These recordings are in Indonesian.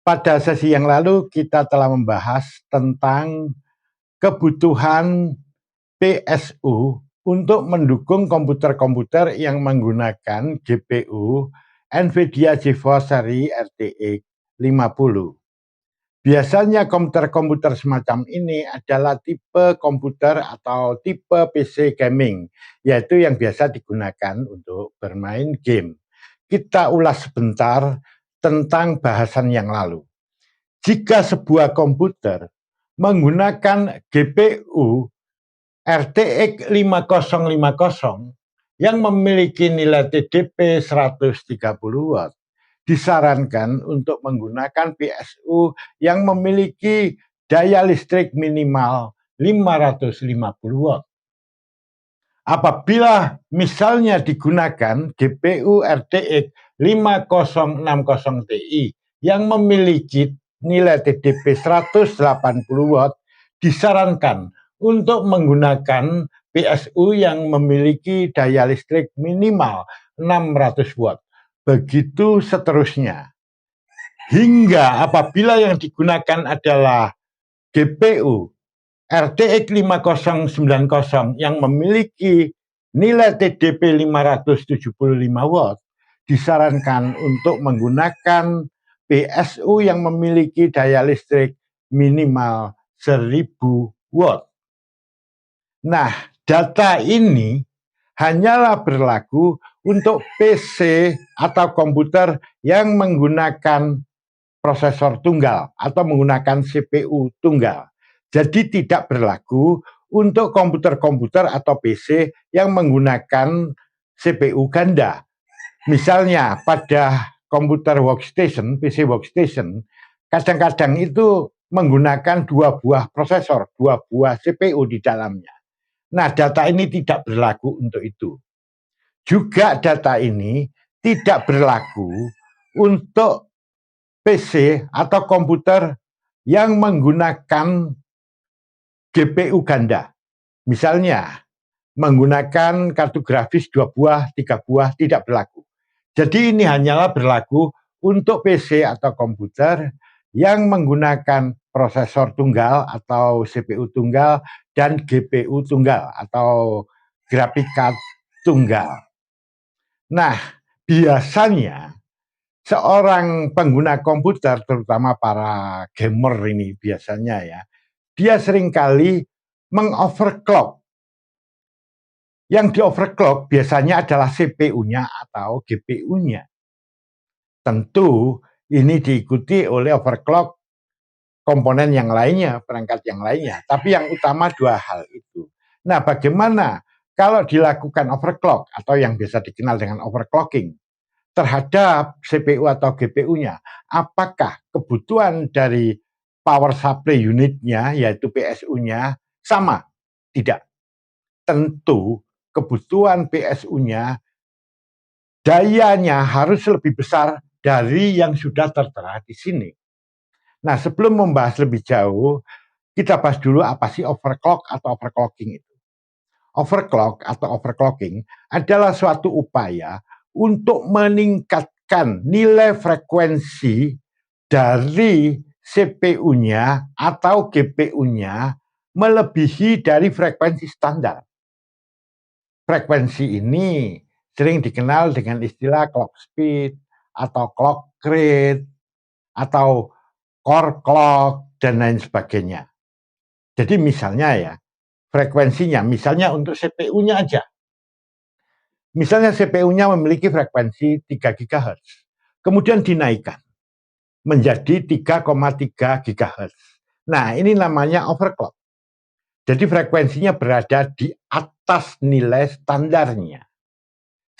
Pada sesi yang lalu kita telah membahas tentang kebutuhan PSU untuk mendukung komputer-komputer yang menggunakan GPU NVIDIA GeForce seri RTX 50. Biasanya komputer-komputer semacam ini adalah tipe komputer atau tipe PC gaming, yaitu yang biasa digunakan untuk bermain game. Kita ulas sebentar tentang bahasan yang lalu. Jika sebuah komputer menggunakan GPU RTX 5050 yang memiliki nilai TDP 130 watt, disarankan untuk menggunakan PSU yang memiliki daya listrik minimal 550 watt. Apabila misalnya digunakan GPU RTX 5060 Ti yang memiliki nilai TDP 180 watt, disarankan untuk menggunakan PSU yang memiliki daya listrik minimal 600 watt. Begitu seterusnya. Hingga apabila yang digunakan adalah GPU RTX 5090 yang memiliki nilai TDP 575 watt, disarankan untuk menggunakan PSU yang memiliki daya listrik minimal 1000 watt. Nah, data ini hanyalah berlaku untuk PC atau komputer yang menggunakan prosesor tunggal atau menggunakan CPU tunggal. Jadi tidak berlaku untuk komputer-komputer atau PC yang menggunakan CPU ganda. Misalnya pada komputer workstation, PC workstation, kadang-kadang itu menggunakan dua buah prosesor, dua buah CPU di dalamnya. Nah, data ini tidak berlaku untuk itu. Juga data ini tidak berlaku untuk PC atau komputer yang menggunakan GPU ganda. Misalnya, menggunakan kartu grafis 2 buah, 3 buah, tidak berlaku. Jadi ini hanyalah berlaku untuk PC atau komputer yang menggunakan prosesor tunggal atau CPU tunggal dan GPU tunggal atau graphic card tunggal. Nah, biasanya seorang pengguna komputer, terutama para gamer ini biasanya ya, dia seringkali mengoverclock. Yang di-overclock biasanya adalah CPU-nya atau GPU-nya. Tentu ini diikuti oleh overclock komponen yang lainnya, perangkat yang lainnya. Tapi yang utama dua hal itu. Nah, bagaimana kalau dilakukan overclock atau yang biasa dikenal dengan overclocking terhadap CPU atau GPU-nya? Apakah kebutuhan dari power supply unitnya, yaitu PSU-nya, sama? Tidak. Tentu kebutuhan PSU-nya dayanya harus lebih besar dari yang sudah tertera di sini. Nah, sebelum membahas lebih jauh, kita bahas dulu apa sih overclock atau overclocking itu. Overclock atau overclocking adalah suatu upaya untuk meningkatkan nilai frekuensi dari CPU-nya atau GPU-nya melebihi dari frekuensi standar. Frekuensi ini sering dikenal dengan istilah clock speed atau clock rate atau core clock dan lain sebagainya. Jadi misalnya ya, frekuensinya misalnya untuk CPU-nya aja. Misalnya CPU-nya memiliki frekuensi 3 GHz, kemudian dinaikkan menjadi 3,3 GHz. Nah, ini namanya overclock. Jadi frekuensinya berada di atas nilai standarnya.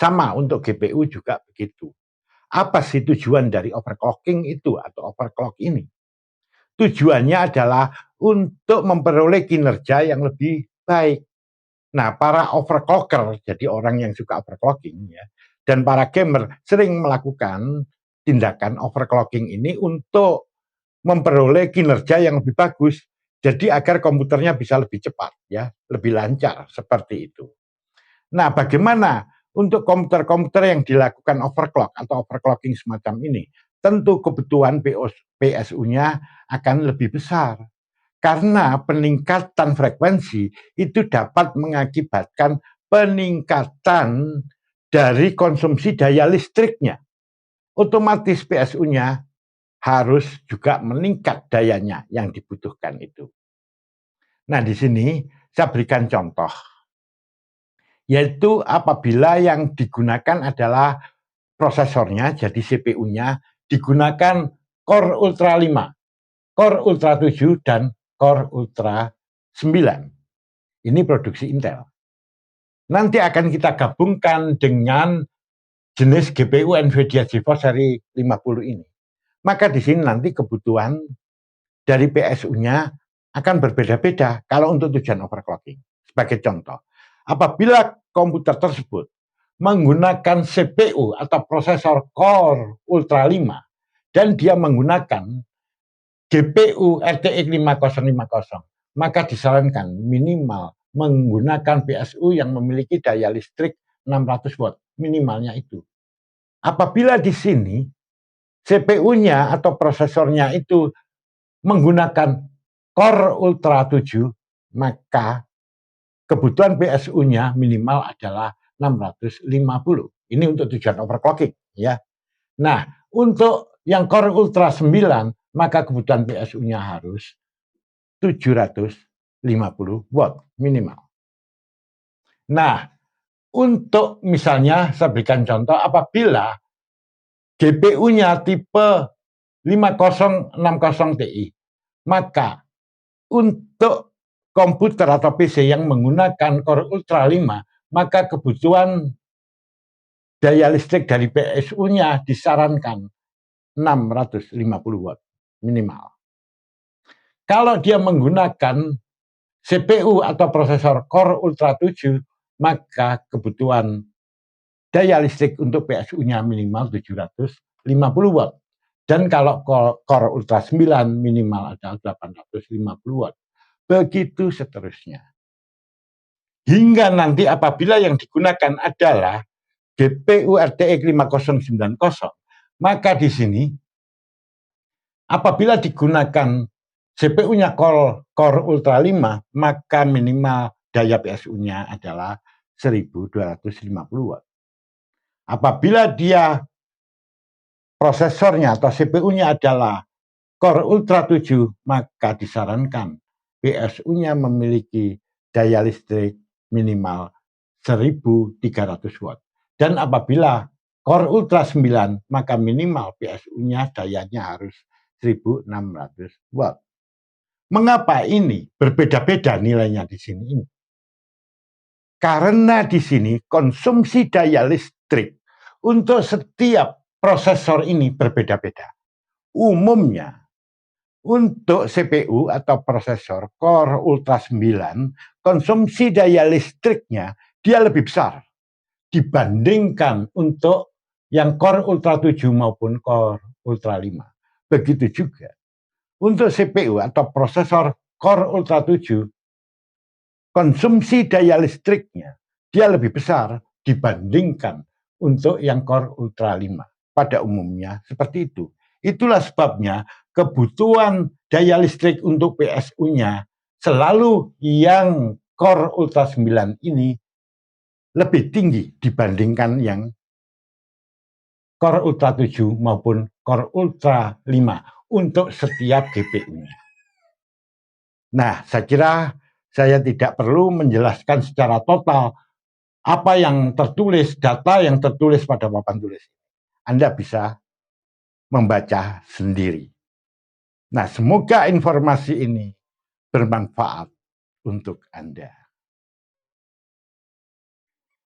Sama untuk GPU juga begitu. Apa sih tujuan dari overclocking itu atau overclock ini? Tujuannya adalah untuk memperoleh kinerja yang lebih baik. Nah, para overclocker, jadi orang yang suka overclocking ya, dan para gamer sering melakukan tindakan overclocking ini untuk memperoleh kinerja yang lebih bagus. Jadi agar komputernya bisa lebih cepat ya, lebih lancar seperti itu. Nah, bagaimana untuk komputer-komputer yang dilakukan overclock atau overclocking semacam ini? tentu kebutuhan PSU-nya akan lebih besar. Karena peningkatan frekuensi itu dapat mengakibatkan peningkatan dari konsumsi daya listriknya. Otomatis PSU-nya harus juga meningkat dayanya yang dibutuhkan itu. Nah, di sini saya berikan contoh, yaitu apabila yang digunakan adalah prosesornya, jadi CPU-nya digunakan Core Ultra 5, Core Ultra 7, dan Core Ultra 9. Ini produksi Intel. Nanti akan kita gabungkan dengan jenis GPU NVIDIA GeForce seri 50 ini. Maka di sini nanti kebutuhan dari PSU-nya akan berbeda-beda kalau untuk tujuan overclocking. Sebagai contoh, apabila komputer tersebut menggunakan CPU atau prosesor Core Ultra 5 dan dia menggunakan GPU RTX 5050, maka disarankan minimal menggunakan PSU yang memiliki daya listrik 600 watt, minimalnya itu. Apabila di sini CPU-nya atau prosesornya itu menggunakan Core Ultra 7, maka kebutuhan PSU-nya minimal adalah 650. Ini untuk tujuan overclocking, ya. Nah, untuk yang Core Ultra 9, maka kebutuhan PSU-nya harus 750 watt minimal. Nah, untuk misalnya saya berikan contoh, apabila GPU-nya tipe 5060 Ti, maka untuk komputer atau PC yang menggunakan Core Ultra 5, maka kebutuhan daya listrik dari PSU-nya disarankan 650 watt minimal. Kalau dia menggunakan CPU atau prosesor Core Ultra 7, maka kebutuhan daya listrik untuk PSU-nya minimal 750 watt. Dan kalau Core Ultra 9 minimal adalah 850 watt. Begitu seterusnya. Hingga nanti apabila yang digunakan adalah GPU RTX 5090, maka di sini apabila digunakan CPU-nya Core Ultra 5, maka minimal daya PSU-nya adalah 1250 watt. Apabila dia prosesornya atau CPU-nya adalah Core Ultra 7, maka disarankan PSU-nya memiliki daya listrik minimal 1300 watt. Dan apabila Core Ultra 9, maka minimal PSU-nya dayanya harus 1600 watt. Mengapa ini berbeda-beda nilainya di sini ini? Karena di sini konsumsi daya listrik untuk setiap prosesor ini berbeda-beda. Umumnya untuk CPU atau prosesor Core Ultra 9, konsumsi daya listriknya dia lebih besar dibandingkan untuk yang Core Ultra 7 maupun Core Ultra 5. Begitu juga untuk CPU atau prosesor Core Ultra 7, konsumsi daya listriknya dia lebih besar dibandingkan untuk yang Core Ultra 5. Pada umumnya seperti itu. Itulah sebabnya kebutuhan daya listrik untuk PSU-nya selalu yang Core Ultra 9 ini lebih tinggi dibandingkan yang Core Ultra 7 maupun Core Ultra 5 untuk setiap GPU-nya. Nah, saya kira saya tidak perlu menjelaskan secara total apa yang tertulis, data yang tertulis pada papan tulis. Anda bisa membaca sendiri. Nah, semoga informasi ini bermanfaat untuk Anda.